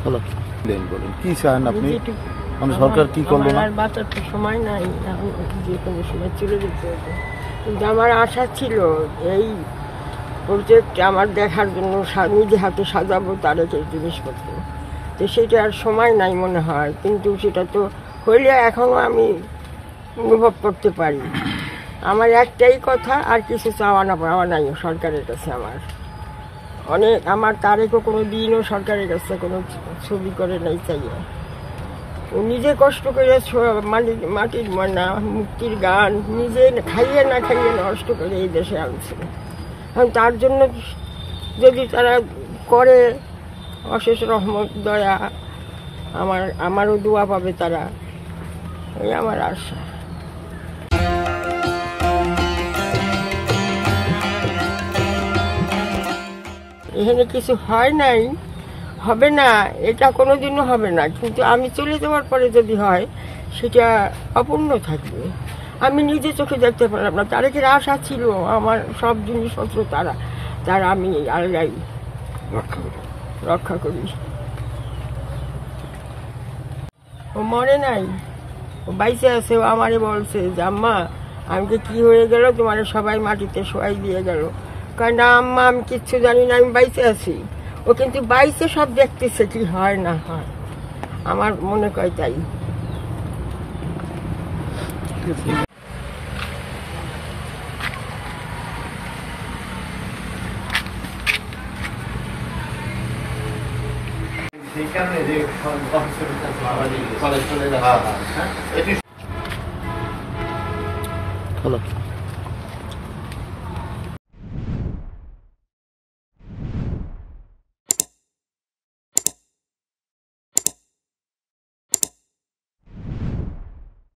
হলো বলেন কি চান আপনি? মানে সরকার কি করলো না? আর বাঁচার তো সময় নাই, এখন যে কোনো সময় চলে যেতে হবে। কিন্তু আমার আশা ছিল এই প্রজেক্ট আমার দেখার জন্য নিজে হাতে সাজাবো তার একটা জিনিসপত্র, তো সেটা আর সময় নাই মনে হয়। কিন্তু সেটা তো হইলে এখনও আমি অনুভব করতে পারি। আমার একটাই কথা, আর কিছু চাওয়া না পাওয়া নাই সরকারের কাছে। আমার তারেকও কোনো দিনও সরকারের কাছে কোনো ছবি করে নাই চাইয়া। ও নিজে কষ্ট করে মাটির ময়না মুক্তির গান নিজে খাইয়ে না নষ্ট করে এই দেশে আনছে। এখন তার জন্য যদি তারা করে, অশেষ রহমত দয়া আমারও দোয়া পাবে তারা, এই আমার আশা। এখানে কিছু হয় নাই, হবে না, এটা কোনোদিনও হবে না। কিন্তু আমি চলে যাওয়ার পরে যদি হয় সেটা অপূর্ণ থাকবে। আমি নিজে চোখে দেখতে পারলাম না। তারেকের আশা ছিল আমার সব জিনিসপত্র তারা আমি আলগাই রক্ষা করি। ও মরে নাই, ও বাইসে আছে। ও আমারে বলছে যে আম্মা আমি যে কি হয়ে গেল, তোমার সবাই মাটিতে শোয়াই দিয়ে গেল। কারণ না আম্মা আমি কিচ্ছু জানি না, আমি বাইসে আছি। ও কিন্তু বাইসে সব দেখতেছে কি হয় না হয়, আমার মনে কয় তাই। সেখানে যে হলো